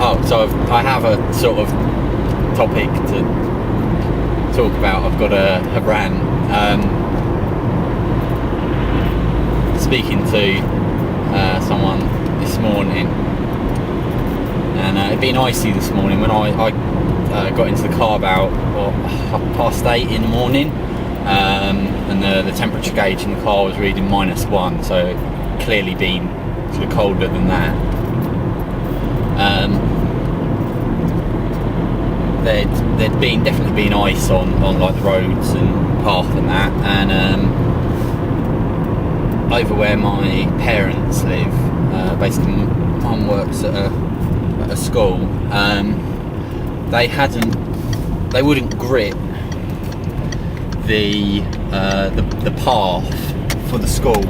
So I have a sort of topic to talk about. I've got a rant. Speaking to someone this morning, and it'd been icy this morning when I got into the car about 8:30 in the morning, and the temperature gauge in the car was reading -1, so it clearly been sort of colder than that. There'd definitely been ice on like the roads and path and that, and over where my parents live, basically mum works at a school. They wouldn't grit the path for the school,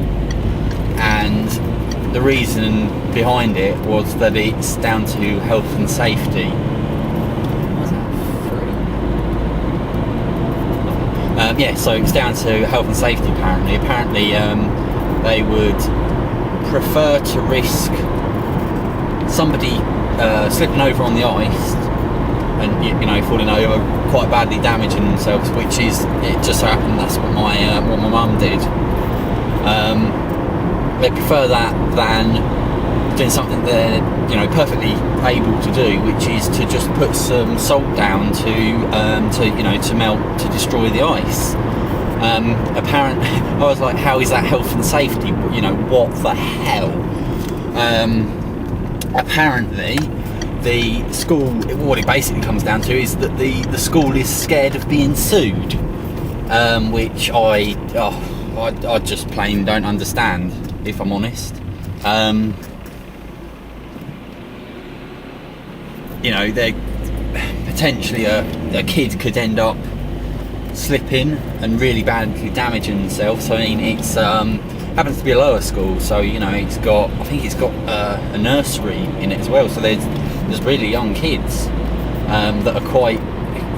and the reason behind it was that it's down to health and safety. So it's down to health and safety apparently. They would prefer to risk somebody slipping over on the ice and falling over, quite badly damaging themselves, which is, it just so happened that's what my mum did. They prefer that than doing something they're perfectly able to do, which is to just put some salt down to melt, to destroy the ice. Apparently, I was like, how is that health and safety? What the hell? Apparently, the school, what it basically comes down to is that the school is scared of being sued, which I just plain don't understand, if I'm honest. They potentially a kid could end up slipping and really badly damaging themselves. I mean, it's happens to be a lower school, so I think it's got a nursery in it as well. So there's really young kids that are quite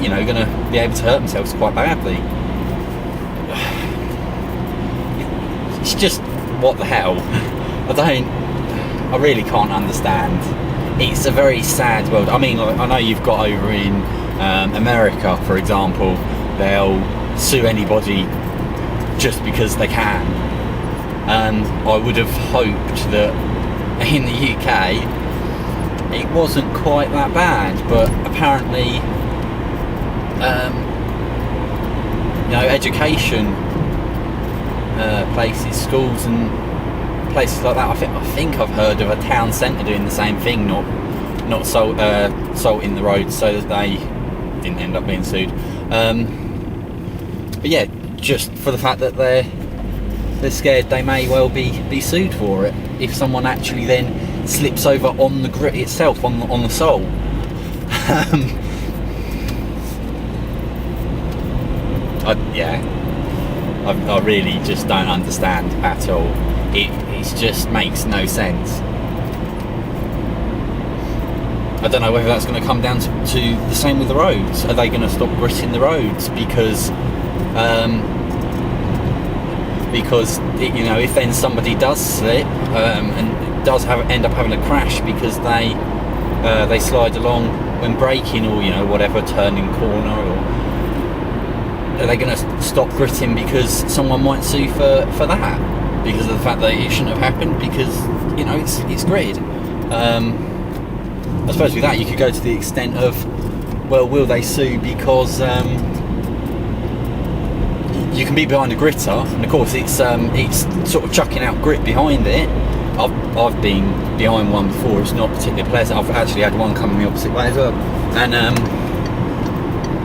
going to be able to hurt themselves quite badly. It's just, what the hell? I really can't understand. It's a very sad world. I mean, I know you've got over in America, for example, they'll sue anybody just because they can. I would have hoped that in the UK it wasn't quite that bad, but apparently, education places, schools and places like that. I think I've heard of a town centre doing the same thing, not salt in the roads, so that they didn't end up being sued. But yeah, just for the fact that they're scared they may well be sued for it if someone actually then slips over on the grit itself, on the sole. I really just don't understand at all. It just makes no sense. I don't know whether that's going to come down to the same with the roads. Are they going to stop gritting the roads because if then somebody does slip and does end up having a crash because they slide along when braking, or whatever, turning corner, or are they going to stop gritting because someone might sue for that, because of the fact that it shouldn't have happened, because it's grid. I suppose with that you could go to the extent of, well, will they sue because you can be behind a gritter, and of course it's sort of chucking out grit behind it. I've been behind one before. It's not particularly pleasant. I've actually had one coming the opposite way as well, and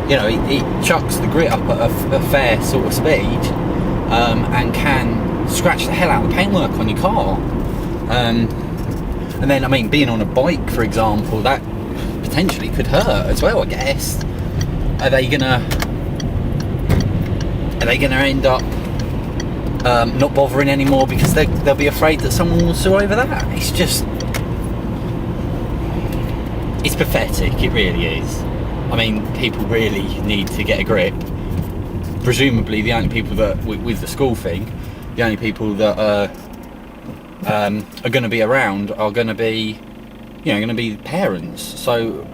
it chucks the grit up at a fair sort of speed, and can scratch the hell out of the paintwork on your car. And then, being on a bike, for example, that potentially could hurt as well, I guess. Are they gonna end up not bothering anymore because they'll be afraid that someone will sue over that? It's pathetic, it really is. People really need to get a grip. Presumably the only people that, with the school thing, the only people that are going to be around are going to be going to be parents. So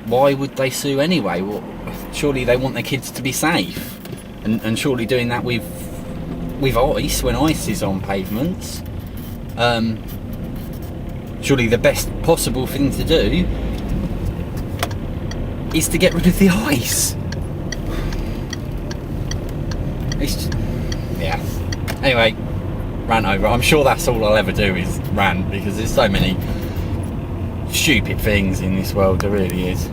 why would they sue anyway? Well, surely they want their kids to be safe, and surely doing that with ice, when ice is on pavements, surely the best possible thing to do is to get rid of the ice. Yeah. Anyway, rant over. I'm sure that's all I'll ever do is rant, because there's so many stupid things in this world, there really is.